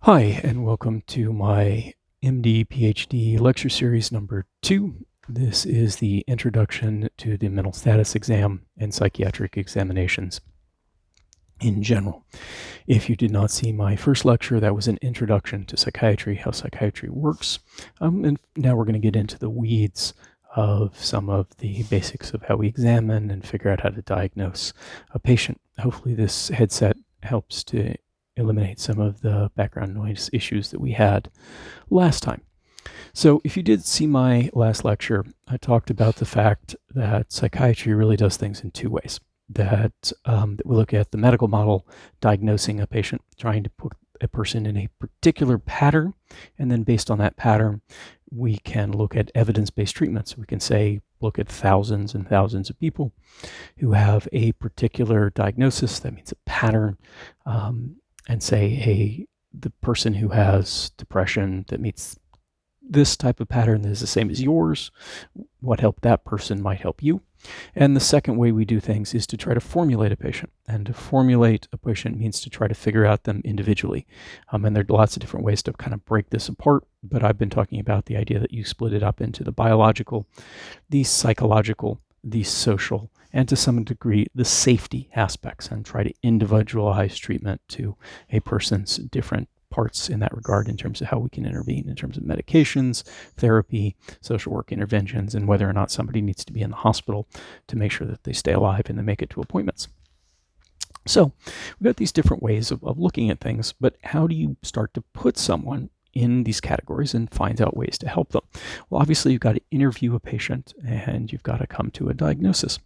Hi, and welcome to my MD PhD lecture series number 2. This is the introduction to the mental status exam and psychiatric examinations in general. If you did not see my first lecture, that was an introduction to psychiatry, how psychiatry works. And now we're going to get into the weeds of some of the basics of how we examine and figure out how to diagnose a patient. Hopefully this headset helps to eliminate some of the background noise issues that we had last time. So if you did see my last lecture, I talked about the fact that psychiatry really does things in two ways. That we look at the medical model, diagnosing a patient, trying to put a person in a particular pattern, and then based on that pattern, we can look at evidence-based treatments. We can say, look at thousands and thousands of people who have a particular diagnosis, that means a pattern, and say, hey, the person who has depression that meets this type of pattern that is the same as yours, what helped that person might help you. And the second way we do things is to try to formulate a patient. And to formulate a patient means to try to figure out them individually. And there are lots of different ways to kind of break this apart, but I've been talking about the idea that you split it up into the biological, the psychological, the social, and to some degree, the safety aspects, and try to individualize treatment to a person's different parts in that regard in terms of how we can intervene in terms of medications, therapy, social work interventions, and whether or not somebody needs to be in the hospital to make sure that they stay alive and they make it to appointments. So we've got these different ways of looking at things, but how do you start to put someone in these categories and find out ways to help them? Well, obviously, you've got to interview a patient and you've got to come to a diagnosis.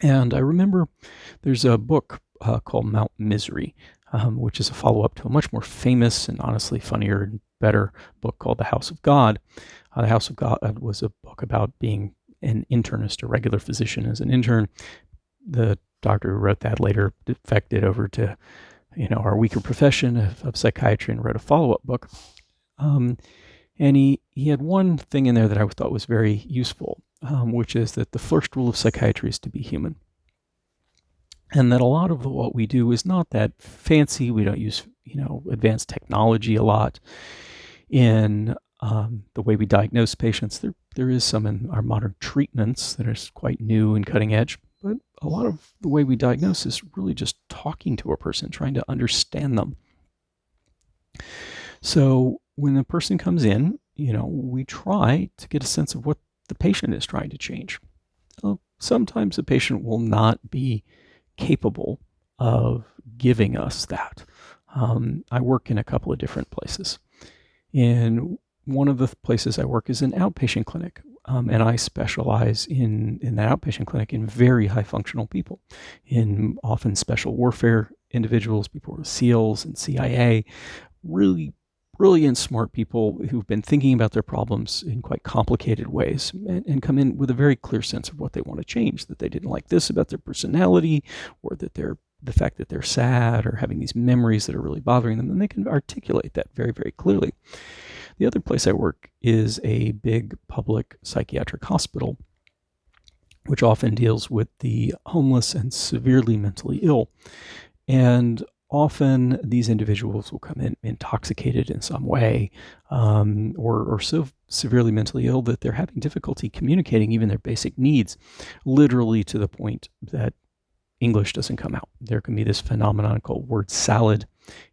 And I remember there's a book called Mount Misery, which is a follow-up to a much more famous and honestly funnier and better book called The House of God. The House of God was a book about being an internist, a regular physician as an intern. The doctor who wrote that later defected over to, our weaker profession of psychiatry and wrote a follow-up book. And he had one thing in there that I thought was very useful, which is that the first rule of psychiatry is to be human. And that a lot of what we do is not that fancy. We don't use, advanced technology a lot in the way we diagnose patients. There is some in our modern treatments that are quite new and cutting edge, but a lot of the way we diagnose is really just talking to a person, trying to understand them. So when a person comes in, we try to get a sense of what the patient is trying to change. Sometimes the patient will not be capable of giving us that. I work in a couple of different places. In one of the places I work is an outpatient clinic, and I specialize in that outpatient clinic in very high functional people, in often special warfare individuals, people with SEALs and CIA, really brilliant, smart people who've been thinking about their problems in quite complicated ways and come in with a very clear sense of what they want to change, that they didn't like this about their personality, or that the fact that they're sad or having these memories that are really bothering them, and they can articulate that very, very clearly. The other place I work is a big public psychiatric hospital, which often deals with the homeless and severely mentally ill. And often these individuals will come in intoxicated in some way, or so severely mentally ill that they're having difficulty communicating even their basic needs, literally to the point that English doesn't come out. There can be this phenomenon called word salad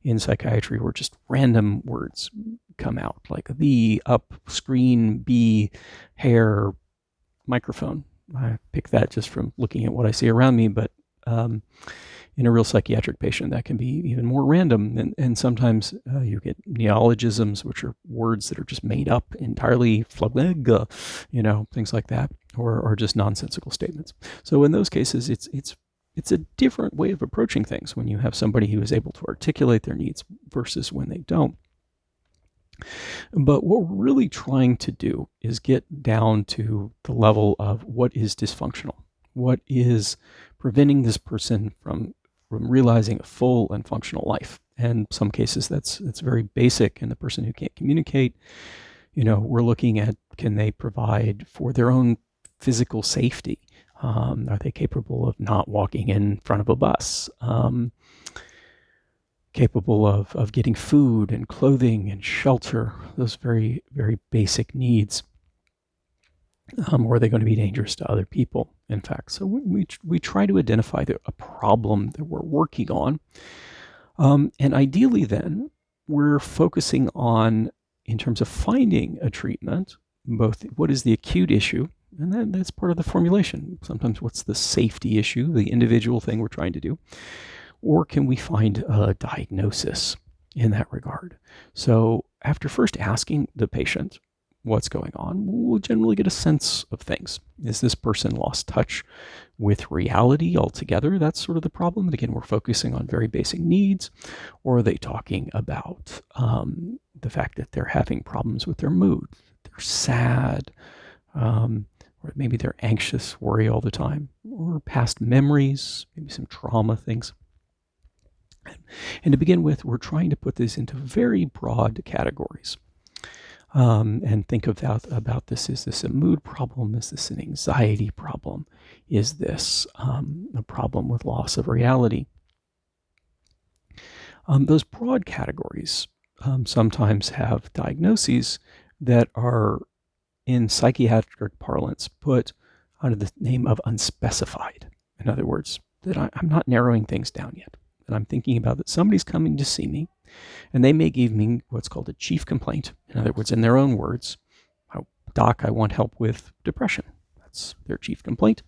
in psychiatry, where just random words come out, like the, up, screen, be, hair, microphone. I pick that just from looking at what I see around me, but in a real psychiatric patient, that can be even more random. And sometimes you get neologisms, which are words that are just made up entirely, things like that, or just nonsensical statements. So in those cases, it's a different way of approaching things when you have somebody who is able to articulate their needs versus when they don't. But what we're really trying to do is get down to the level of what is dysfunctional, what is preventing this person from realizing a full and functional life. And in some cases, that's very basic. And the person who can't communicate, we're looking at, can they provide for their own physical safety? Are they capable of not walking in front of a bus? capable of getting food and clothing and shelter, those very, very basic needs. Or are they going to be dangerous to other people, in fact? So we try to identify a problem that we're working on. And ideally then, we're focusing on, in terms of finding a treatment, both what is the acute issue, and that's part of the formulation. Sometimes what's the safety issue, the individual thing we're trying to do, or can we find a diagnosis in that regard? So after first asking the patient what's going on, we'll generally get a sense of things. Is this person lost touch with reality altogether? That's sort of the problem. And again, we're focusing on very basic needs. Or are they talking about the fact that they're having problems with their mood? They're sad, or maybe they're anxious, worry all the time, or past memories, maybe some trauma things. And to begin with, we're trying to put this into very broad categories. And think about this. Is this a mood problem? Is this an anxiety problem? Is this a problem with loss of reality? Those broad categories sometimes have diagnoses that are, in psychiatric parlance, put under the name of unspecified. In other words, that I'm not narrowing things down yet. And I'm thinking about that somebody's coming to see me, and they may give me what's called a chief complaint. In other words, in their own words, doc, I want help with depression. That's their chief complaint.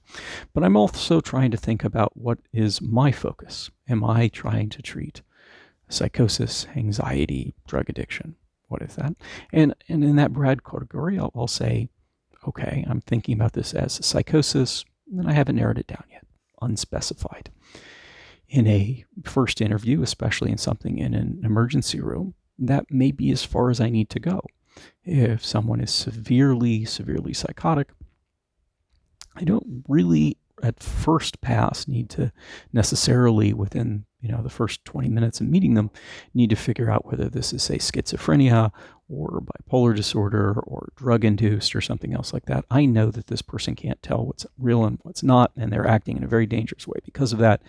But I'm also trying to think about what is my focus. Am I trying to treat psychosis, anxiety, drug addiction? What is that? And in that broad category, I'll say, okay, I'm thinking about this as psychosis, and I haven't narrowed it down yet, unspecified. In a first interview, especially in something in an emergency room, that may be as far as I need to go. If someone is severely psychotic, I don't really at first pass need to necessarily, within the first 20 minutes of meeting them, need to figure out whether this is, say, schizophrenia or bipolar disorder or drug-induced or something else like that. I know that this person can't tell what's real and what's not, and they're acting in a very dangerous way because of that.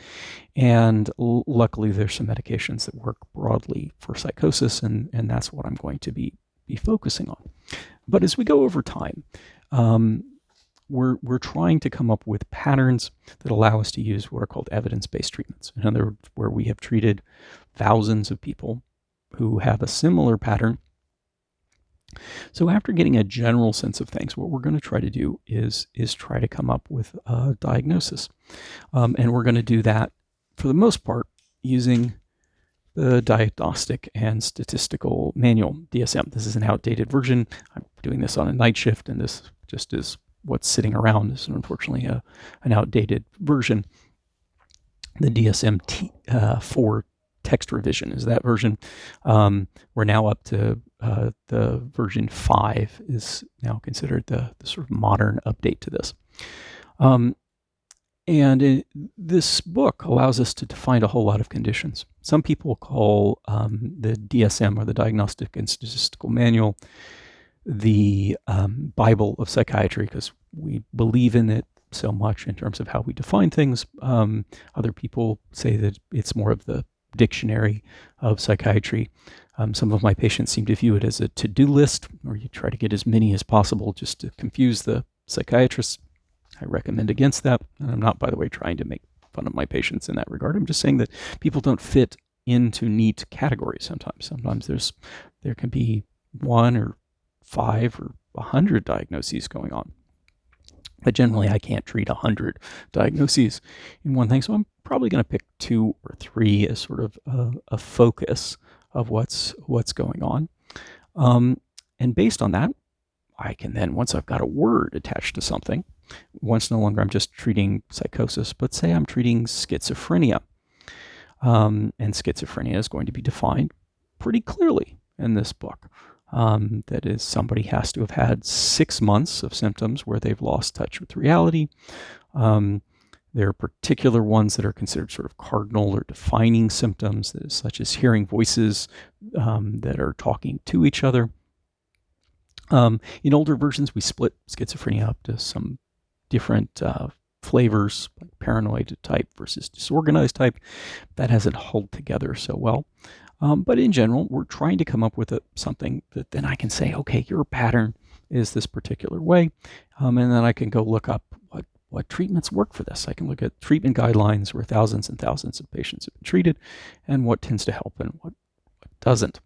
And luckily, there's some medications that work broadly for psychosis, and that's what I'm going to be focusing on. But as we go over time, we're trying to come up with patterns that allow us to use what are called evidence-based treatments. In other words, where we have treated thousands of people who have a similar pattern. So after getting a general sense of things, what we're going to try to do is try to come up with a diagnosis. And we're going to do that, for the most part, using the Diagnostic and Statistical Manual, DSM. This is an outdated version. I'm doing this on a night shift, and this just is what's sitting around. This is unfortunately an outdated version. The DSM-4 text revision is that version. We're now up to the version 5 is now considered the sort of modern update to this. This book allows us to define a whole lot of conditions. Some people call the DSM, or the Diagnostic and Statistical Manual, the Bible of psychiatry, because we believe in it so much in terms of how we define things. Other people say that it's more of the dictionary of psychiatry. Some of my patients seem to view it as a to-do list, or you try to get as many as possible just to confuse the psychiatrists. I recommend against that. And I'm not, by the way, trying to make fun of my patients in that regard. I'm just saying that people don't fit into neat categories sometimes. Sometimes there can be 1 or 5 or 100 diagnoses going on. But generally, I can't treat 100 diagnoses in one thing. So I'm probably going to pick 2 or 3 as sort of a focus of what's going on. And based on that, I can then, once I've got a word attached to something, once no longer I'm just treating psychosis, but say I'm treating schizophrenia. And schizophrenia is going to be defined pretty clearly in this book. That is, somebody has to have had 6 months of symptoms where they've lost touch with reality. There are particular ones that are considered sort of cardinal or defining symptoms, such as hearing voices that are talking to each other. In older versions, we split schizophrenia up to some different flavors, like paranoid type versus disorganized type. That hasn't held together so well. But in general, we're trying to come up with something that then I can say, okay, your pattern is this particular way, and then I can go look up what treatments work for this. I can look at treatment guidelines where thousands and thousands of patients have been treated and what tends to help and what doesn't.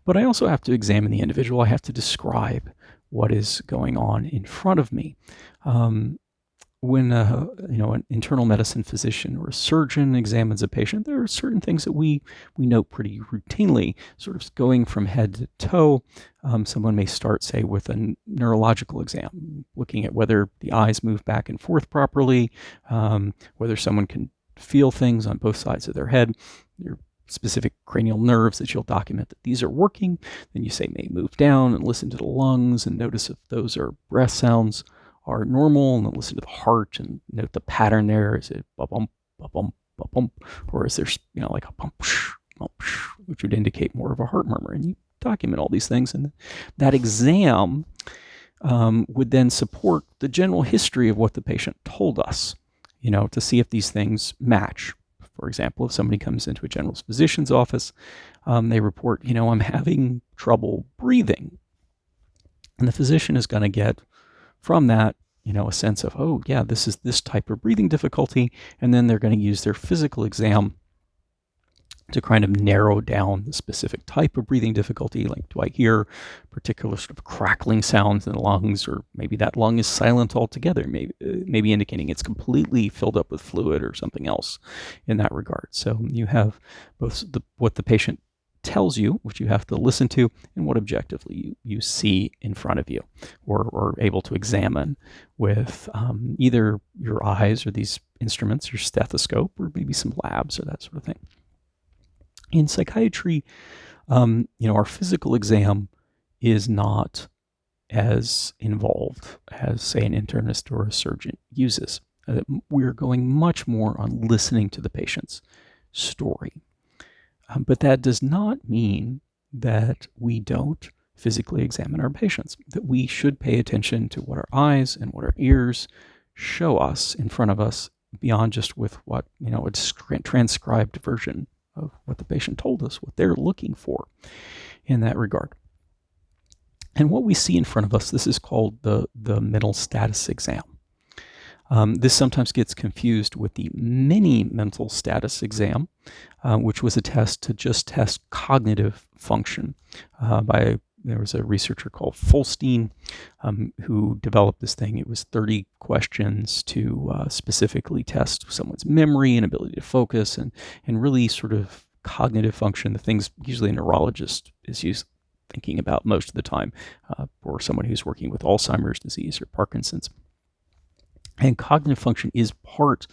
But I also have to examine the individual. I have to describe what is going on in front of me. When an internal medicine physician or a surgeon examines a patient, there are certain things that we note pretty routinely, sort of going from head to toe. Someone may start, say, with a neurological exam, looking at whether the eyes move back and forth properly, whether someone can feel things on both sides of their head, your specific cranial nerves that you'll document that these are working. Then you say may move down and listen to the lungs and notice if those are breath sounds are normal, and then listen to the heart and note the pattern there. Is it ba-bump, ba-bump, ba-bump, or is there like a bump, which would indicate more of a heart murmur? And you document all these things, and that exam would then support the general history of what the patient told us, to see if these things match. For example, if somebody comes into a general physician's office, they report, I'm having trouble breathing. And the physician is going to get from that, a sense of, oh, yeah, this is this type of breathing difficulty. And then they're going to use their physical exam to kind of narrow down the specific type of breathing difficulty. Like, do I hear particular sort of crackling sounds in the lungs, or maybe that lung is silent altogether, maybe indicating it's completely filled up with fluid or something else in that regard. So you have both what the patient tells you, which you have to listen to, and what objectively you see in front of you, or able to examine with either your eyes or these instruments, your stethoscope, or maybe some labs or that sort of thing. In psychiatry, our physical exam is not as involved as, say, an internist or a surgeon uses. We're going much more on listening to the patient's story. But that does not mean that we don't physically examine our patients, that we should pay attention to what our eyes and what our ears show us in front of us beyond just with what, a transcribed version of what the patient told us, what they're looking for in that regard. And what we see in front of us, this is called the mental status exam. This sometimes gets confused with the mini mental status exam, which was a test to just test cognitive function. There was a researcher called Folstein who developed this thing. It was 30 questions to specifically test someone's memory and ability to focus and really sort of cognitive function, the things usually a neurologist is thinking about most of the time, or someone who's working with Alzheimer's disease or Parkinson's. And cognitive function is part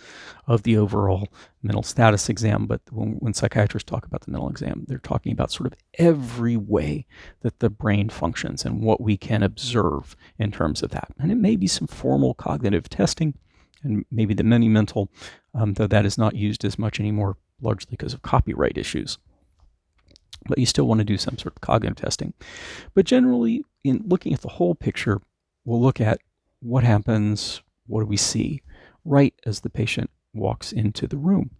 of the overall mental status exam, but when psychiatrists talk about the mental exam, they're talking about sort of every way that the brain functions and what we can observe in terms of that. And it may be some formal cognitive testing, and maybe the mini mental, though that is not used as much anymore, largely because of copyright issues. But you still want to do some sort of cognitive testing. But generally, in looking at the whole picture, we'll look at what happens. What do we see right as the patient walks into the room?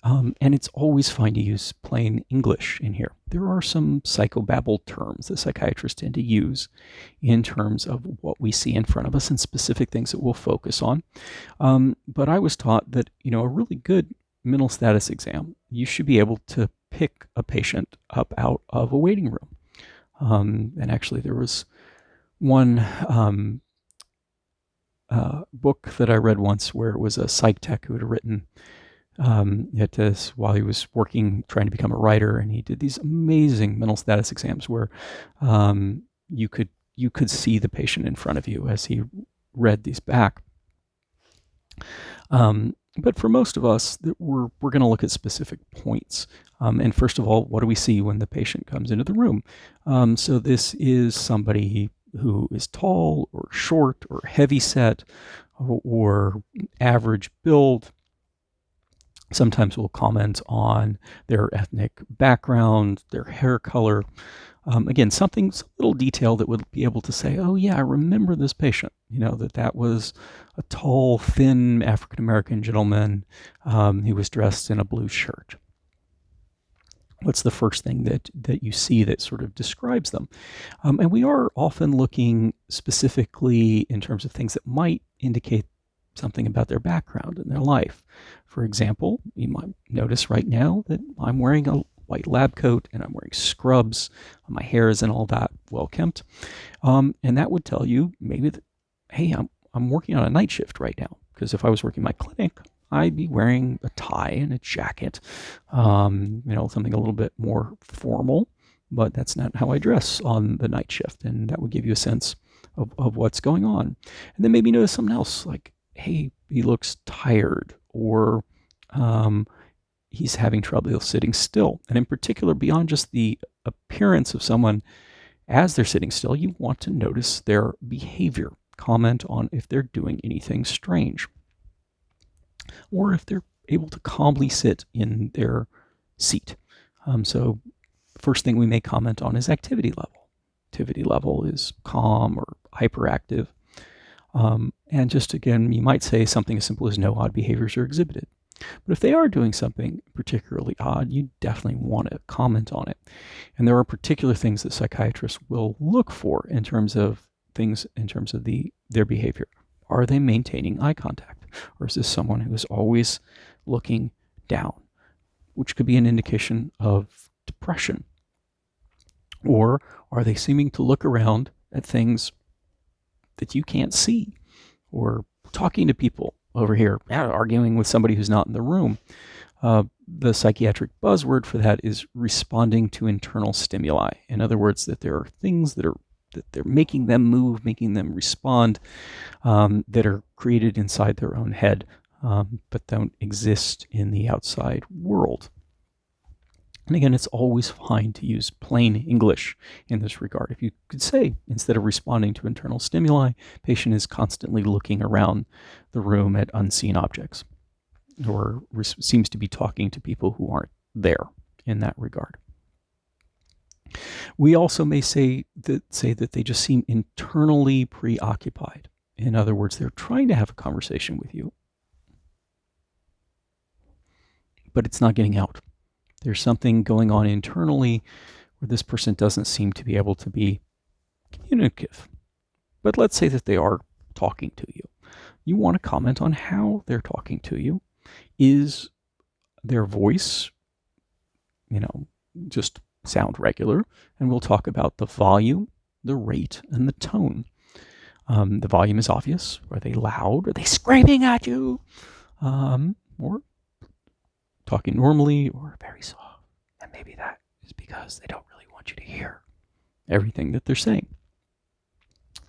And it's always fine to use plain English in here. There are some psychobabble terms that psychiatrists tend to use in terms of what we see in front of us and specific things that we'll focus on. But I was taught that, a really good mental status exam, you should be able to pick a patient up out of a waiting room. And actually there was one book that I read once where it was a psych tech who had written while he was working, trying to become a writer, and he did these amazing mental status exams where you could see the patient in front of you as he read these back. But for most of us, we're going to look at specific points. And first of all, what do we see when the patient comes into the room? So this is somebody who is tall or short or heavy set or average build. Sometimes we'll comment on their ethnic background, their hair color. Again, some little detail that would be able to say, oh yeah, I remember this patient, that was a tall, thin African-American gentleman who was dressed in a blue shirt. What's the first thing that you see that sort of describes them? And we are often looking specifically in terms of things that might indicate something about their background and their life. For example, you might notice right now that I'm wearing a white lab coat and I'm wearing scrubs. My hair isn't all that well kempt. And that would tell you maybe that, hey, I'm working on a night shift right now. Because if I was working my clinic, I'd be wearing a tie and a jacket, something a little bit more formal, but that's not how I dress on the night shift. And that would give you a sense of what's going on. And then maybe notice something else like, hey, he looks tired, or he's having trouble sitting still. And in particular, beyond just the appearance of someone as they're sitting still, you want to notice their behavior. Comment on if they're doing anything strange, or if they're able to calmly sit in their seat. So first thing we may comment on is activity level. Activity level is calm or hyperactive. And just again, you might say something as simple as no odd behaviors are exhibited. But if they are doing something particularly odd, you definitely want to comment on it. And there are particular things that psychiatrists will look for in terms of their behavior. Are they maintaining eye contact? Or is this someone who is always looking down, which could be an indication of depression? Or are they seeming to look around at things that you can't see, or talking to people over here, arguing with somebody who's not in the room? The psychiatric buzzword for that is responding to internal stimuli. In other words, that there are things that they're making them move, making them respond, that are created inside their own head, but don't exist in the outside world. And again, it's always fine to use plain English in this regard. If you could say, instead of responding to internal stimuli, patient is constantly looking around the room at unseen objects, or seems to be talking to people who aren't there in that regard. We also may say that they just seem internally preoccupied. In other words, they're trying to have a conversation with you, but it's not getting out. There's something going on internally where this person doesn't seem to be able to be communicative. But let's say that they are talking to you. You want to comment on how they're talking to you. Is their voice, just sound regular? And we'll talk about the volume, the rate, and the tone. The volume is obvious. Are they loud? Are they screaming at you? Or talking normally, or very soft? And maybe that is because they don't really want you to hear everything that they're saying.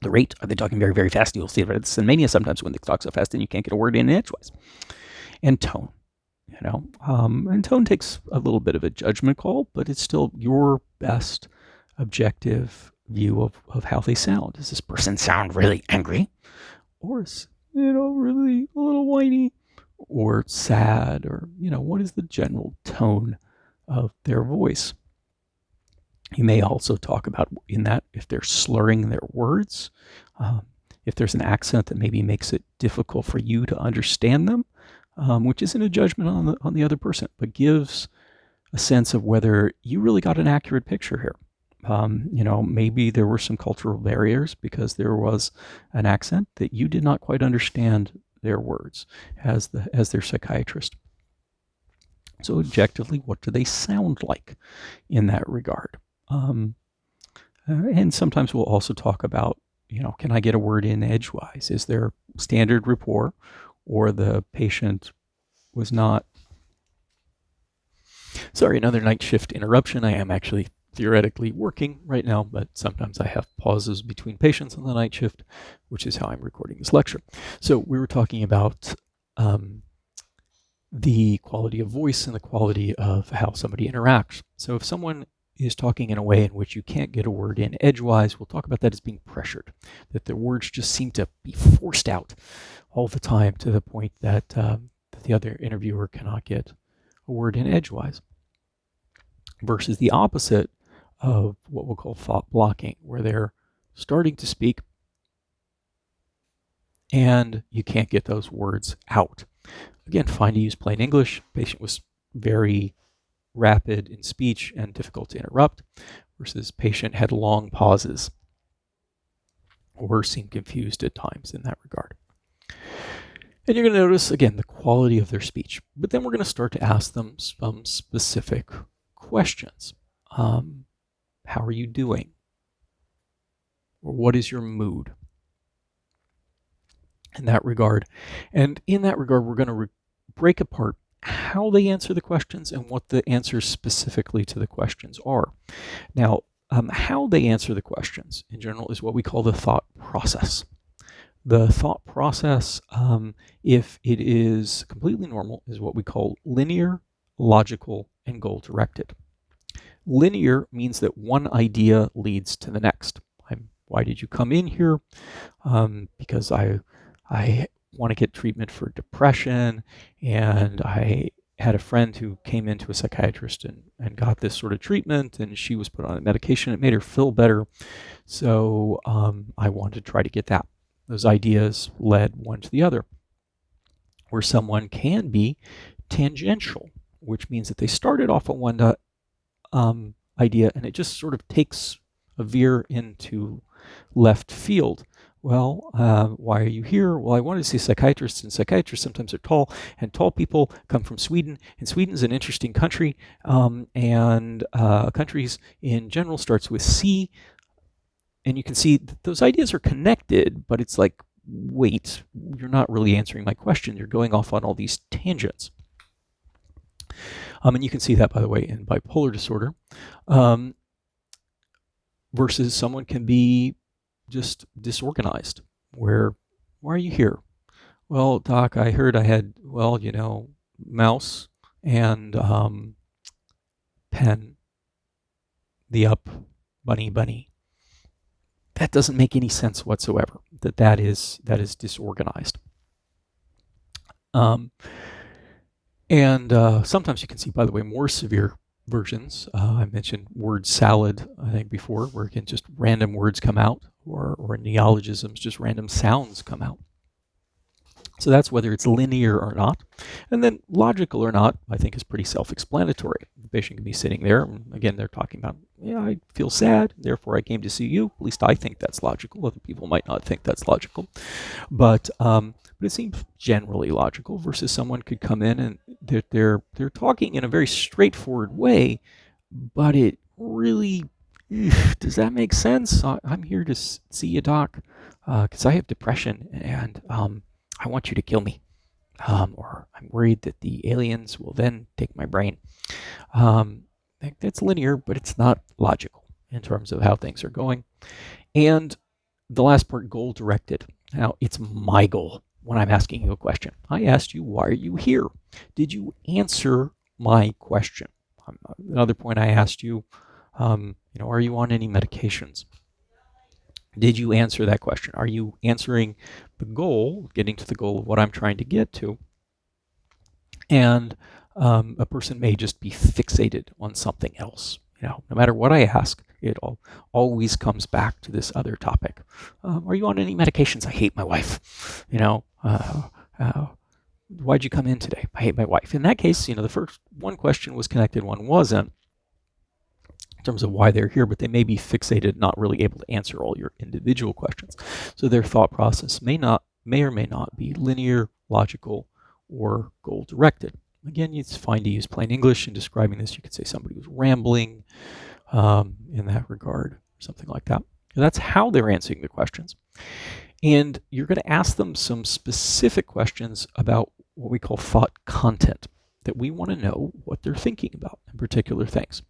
The rate, are they talking very, very fast? You'll see it's in mania sometimes when they talk so fast and you can't get a word in edgewise. And tone. And tone takes a little bit of a judgment call, but it's still your best objective view of how they sound. Does this person sound really angry? Or is, really a little whiny? Or sad? Or, what is the general tone of their voice? You may also talk about in that if they're slurring their words, if there's an accent that maybe makes it difficult for you to understand them, which isn't a judgment on the other person, but gives a sense of whether you really got an accurate picture here. Maybe there were some cultural barriers because there was an accent that you did not quite understand their words as their psychiatrist. So objectively, what do they sound like in that regard? And sometimes we'll also talk about, can I get a word in edgewise? Is there standard rapport, or the patient was not... Sorry, another night shift interruption. I am actually theoretically working right now, but sometimes I have pauses between patients on the night shift, which is how I'm recording this lecture. So we were talking about the quality of voice and the quality of how somebody interacts. So if someone is talking in a way in which you can't get a word in edgewise, we'll talk about that as being pressured, that the words just seem to be forced out all the time to the point that the other interviewer cannot get a word in edgewise, versus the opposite of what we'll call thought blocking, where they're starting to speak and you can't get those words out. Again, fine to use plain English. Patient was very rapid in speech and difficult to interrupt, versus patient had long pauses or seemed confused at times in that regard. And you're going to notice, again, the quality of their speech. But then we're going to start to ask them some specific questions. How are you doing? Or what is your mood? In that regard. And in that regard, we're going to break apart how they answer the questions and what the answers specifically to the questions are. Now, how they answer the questions in general is what we call the thought process. The thought process, if it is completely normal, is what we call linear, logical, and goal-directed. Linear means that one idea leads to the next. Why did you come in here? Because I want to get treatment for depression, and I had a friend who came into a psychiatrist and got this sort of treatment, and she was put on a medication. It made her feel better, so I wanted to try to get that. Those ideas led one to the other. Where someone can be tangential, which means that they started off on one idea and it just sort of takes a veer into left field. Well, why are you here? Well, I wanted to see psychiatrists, and psychiatrists sometimes are tall, and tall people come from Sweden, and Sweden's an interesting country, and countries in general starts with C, and you can see that those ideas are connected, but it's like, wait, you're not really answering my question. You're going off on all these tangents. And you can see that, by the way, in bipolar disorder, versus someone can be just disorganized, where, why are you here? Well, doc, I heard I had, well, you know, mouse and pen, the up, bunny. That doesn't make any sense whatsoever, that is disorganized. And sometimes you can see, by the way, more severe versions. I mentioned word salad, I think, before, where again just random words come out, or neologisms, just random sounds come out. So that's whether it's linear or not. And then logical or not, I think, is pretty self-explanatory. The patient can be sitting there, and again, they're talking about, yeah, I feel sad, therefore I came to see you. At least I think that's logical. Other people might not think that's logical. But it seems generally logical, versus someone could come in and they're talking in a very straightforward way, but it really, does that make sense? I'm here to see you, doc, because I have depression, and I want you to kill me, or I'm worried that the aliens will then take my brain. That's linear, but it's not logical in terms of how things are going. And the last part, goal-directed. Now, it's my goal when I'm asking you a question. I asked you, why are you here? Did you answer my question? Another point I asked you, are you on any medications? Did you answer that question? Are you answering the goal, getting to the goal of what I'm trying to get to? And a person may just be fixated on something else. No matter what I ask, it always comes back to this other topic. Are you on any medications? I hate my wife. Why'd you come in today? I hate my wife. In that case, the first one question was connected, one wasn't, in terms of why they're here, but they may be fixated, not really able to answer all your individual questions. So their thought process may or may not be linear, logical, or goal-directed. Again, it's fine to use plain English in describing this. You could say somebody was rambling in that regard, or something like that. And that's how they're answering the questions. And you're going to ask them some specific questions about what we call thought content, that we want to know what they're thinking about in particular things.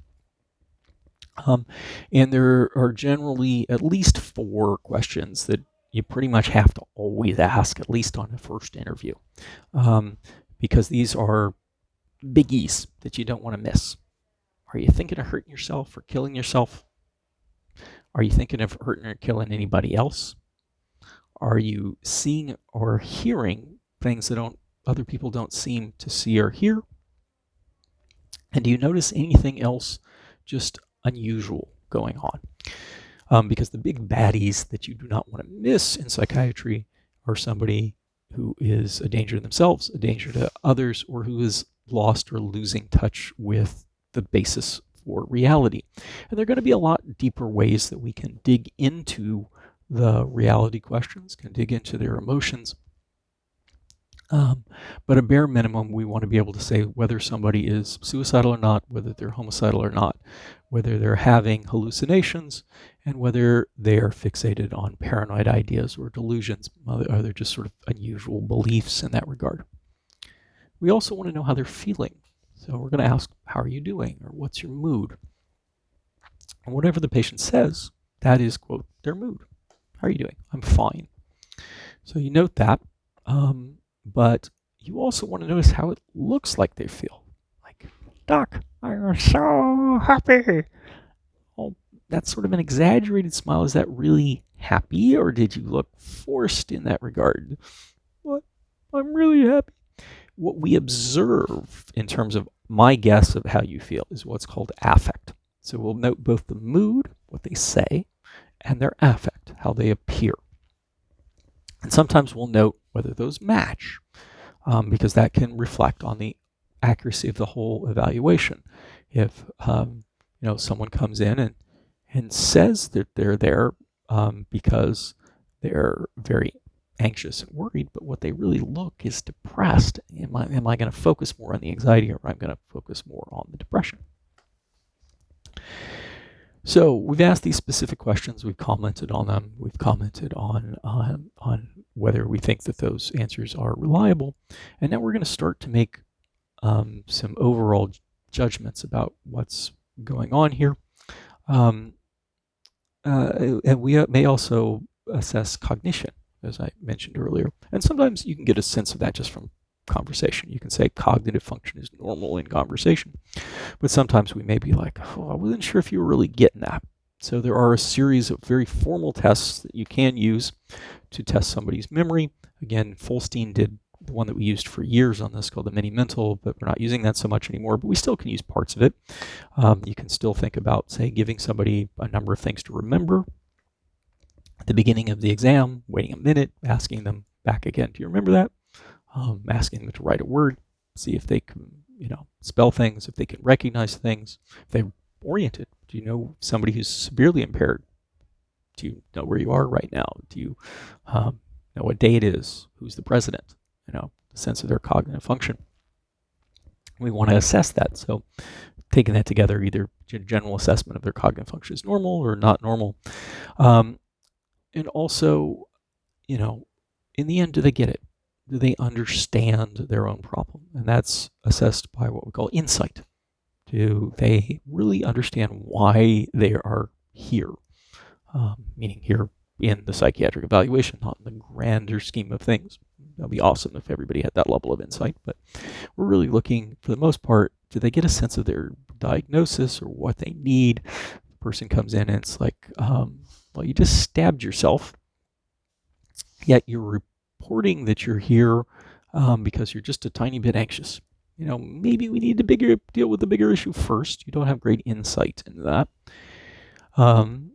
And there are generally at least 4 questions that you pretty much have to always ask, at least on the first interview, because these are biggies that you don't want to miss. Are you thinking of hurting yourself or killing yourself? Are you thinking of hurting or killing anybody else? Are you seeing or hearing things that other people don't seem to see or hear? And do you notice anything else just unusual going on? Because the big baddies that you do not want to miss in psychiatry are somebody who is a danger to themselves, a danger to others, or who is lost or losing touch with the basis for reality. And there are going to be a lot deeper ways that we can dig into the reality questions, can dig into their emotions. But a bare minimum, we want to be able to say whether somebody is suicidal or not, whether they're homicidal or not, whether they're having hallucinations, and whether they are fixated on paranoid ideas or delusions. Are there just sort of unusual beliefs in that regard? We also want to know how they're feeling. So we're going to ask, how are you doing? Or what's your mood? And whatever the patient says, that is, quote, their mood. How are you doing? I'm fine. So you note that. But you also want to notice how it looks like they feel. Like, Doc, I am so happy. Well, that's sort of an exaggerated smile. Is that really happy, or did you look forced in that regard? What? I'm really happy. What we observe in terms of my guess of how you feel is what's called affect. So we'll note both the mood, what they say, and their affect, how they appear. And sometimes we'll note whether those match, because that can reflect on the accuracy of the whole evaluation. If someone comes in and says that they're there because they're very anxious and worried, but what they really look is depressed, am I going to focus more on the anxiety, or am I going to focus more on the depression? So we've asked these specific questions, we've commented on them, we've commented on whether we think that those answers are reliable, and now we're going to start to make some overall judgments about what's going on here. And we may also assess cognition, as I mentioned earlier, and sometimes you can get a sense of that just from conversation. You can say cognitive function is normal in conversation, but sometimes we may be like, oh, I wasn't sure if you were really getting that. So there are a series of very formal tests that you can use to test somebody's memory. Again, Folstein did the one that we used for years on this called the mini mental, but we're not using that so much anymore, but we still can use parts of it. You can still think about, say, giving somebody a number of things to remember at the beginning of the exam, waiting a minute, asking them back again, do you remember that? Asking them to write a word, see if they can, spell things, if they can recognize things, if they're oriented. Do you know somebody who's severely impaired? Do you know where you are right now? Do you know what day it is? Who's the president? The sense of their cognitive function. We want to assess that. So taking that together, either general assessment of their cognitive function is normal or not normal. And also, in the end, do they get it? Do they understand their own problem? And that's assessed by what we call insight. Do they really understand why they are here? Meaning here in the psychiatric evaluation, not in the grander scheme of things. That would be awesome if everybody had that level of insight, but we're really looking, for the most part, do they get a sense of their diagnosis or what they need? The person comes in and it's like, well, you just stabbed yourself, yet you're reporting that you're here because you're just a tiny bit anxious. Maybe we need to deal with the bigger issue first. You don't have great insight into that. And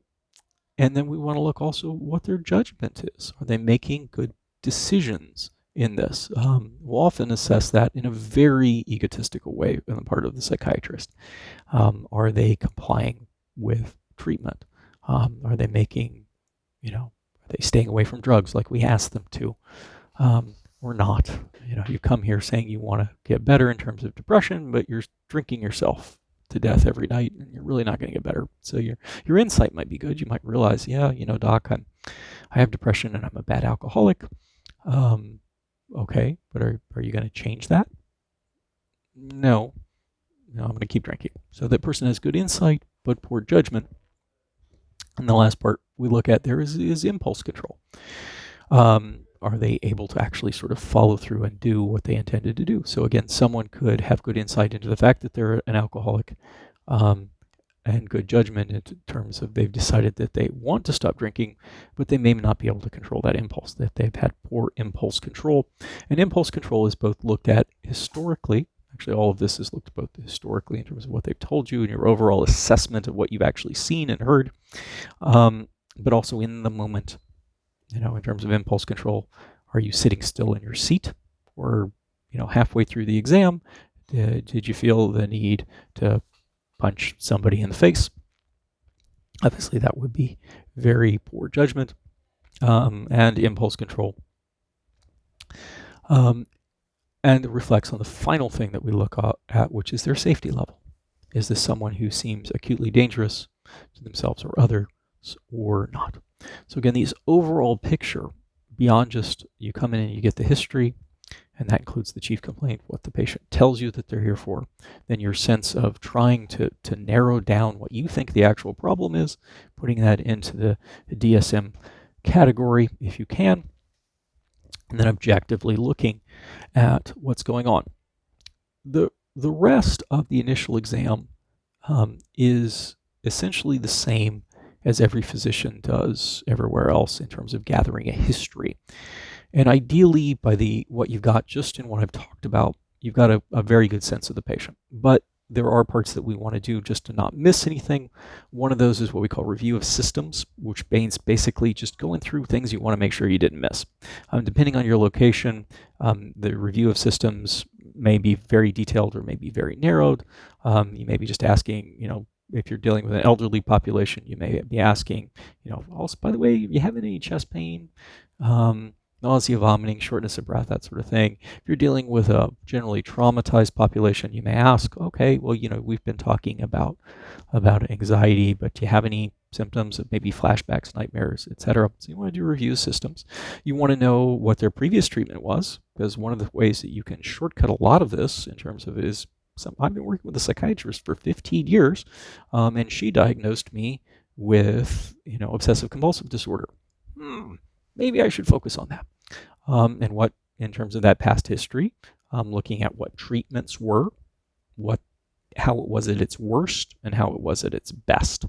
then we want to look also what their judgment is. Are they making good decisions in this? We'll often assess that in a very egotistical way on the part of the psychiatrist. Are they complying with treatment? Are they making, are they staying away from drugs like we asked them to? Or not? You come here saying you want to get better in terms of depression, but you're drinking yourself to death every night, and you're really not going to get better. So your insight might be good. You might realize, yeah, Doc, I have depression and I'm a bad alcoholic. Okay, but are you going to change that? No, I'm going to keep drinking. So that person has good insight, but poor judgment. And the last part we look at there is impulse control. Are they able to actually sort of follow through and do what they intended to do? So again, someone could have good insight into the fact that they're an alcoholic, and good judgment in terms of they've decided that they want to stop drinking, but they may not be able to control that impulse, that they've had poor impulse control. And impulse control is both looked at historically, Actually, all of this is looked both historically in terms of what they've told you and your overall assessment of what you've actually seen and heard, but also in the moment, in terms of impulse control. Are you sitting still in your seat, or halfway through the exam, did you feel the need to punch somebody in the face? Obviously, that would be very poor judgment and impulse control. And it reflects on the final thing that we look at, which is their safety level. Is this someone who seems acutely dangerous to themselves or others, or not? So again, these overall picture, beyond just you come in and you get the history, and that includes the chief complaint, what the patient tells you that they're here for, then your sense of trying to narrow down what you think the actual problem is, putting that into the DSM category if you can, and then objectively looking at what's going on. The rest of the initial exam is essentially the same as every physician does everywhere else in terms of gathering a history. And ideally, by what you've got just in what I've talked about, you've got a very good sense of the patient. But there are parts that we want to do just to not miss anything. One of those is what we call review of systems, which means basically just going through things you want to make sure you didn't miss. Depending on your location, the review of systems may be very detailed or may be very narrowed. You may be just asking, if you're dealing with an elderly population, you may be asking, also, by the way, you have any chest pain? Nausea, vomiting, shortness of breath, that sort of thing. If you're dealing with a generally traumatized population, you may ask, okay, well, we've been talking about anxiety, but do you have any symptoms of maybe flashbacks, nightmares, etc.? So you want to do review systems. You want to know what their previous treatment was, because one of the ways that you can shortcut a lot of this in terms of it is, I've been working with a psychiatrist for 15 years, and she diagnosed me with, obsessive compulsive disorder. Maybe I should focus on that. And what, in terms of that past history, looking at what treatments were, how it was at its worst, and how it was at its best.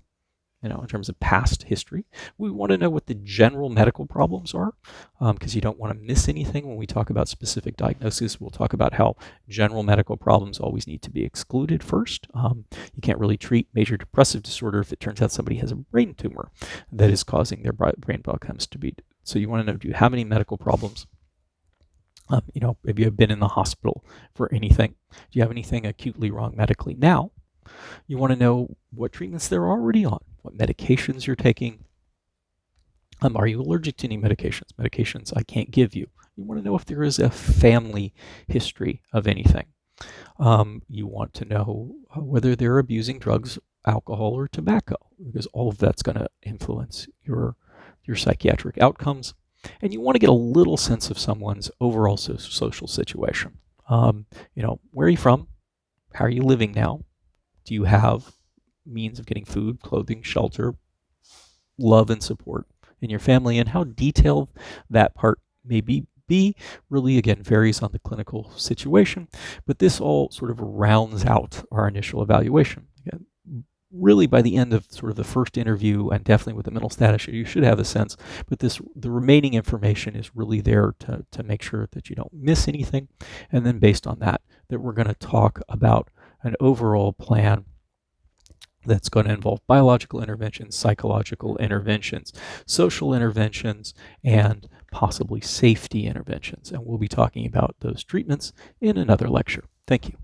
In terms of past history, we want to know what the general medical problems are, because you don't want to miss anything. When we talk about specific diagnoses, we'll talk about how general medical problems always need to be excluded first. You can't really treat major depressive disorder if it turns out somebody has a brain tumor that is causing their brain outcomes to be. So you want to know, do you have any medical problems? Have you been in the hospital for anything? Do you have anything acutely wrong medically now? You want to know what treatments they're already on, what medications you're taking. Are you allergic to any medications? Medications I can't give you. You want to know if there is a family history of anything. You want to know whether they're abusing drugs, alcohol, or tobacco, because all of that's going to influence your psychiatric outcomes. And you want to get a little sense of someone's overall social situation. Where are you from? How are you living now? Do you have means of getting food, clothing, shelter, love, and support in your family? And how detailed that part may be really, again, varies on the clinical situation. But this all sort of rounds out our initial evaluation. Again, really, by the end of sort of the first interview, and definitely with the mental status, you should have a sense. But the remaining information is really there to make sure that you don't miss anything. And then based on that we're going to talk about an overall plan that's going to involve biological interventions, psychological interventions, social interventions, and possibly safety interventions. And we'll be talking about those treatments in another lecture. Thank you.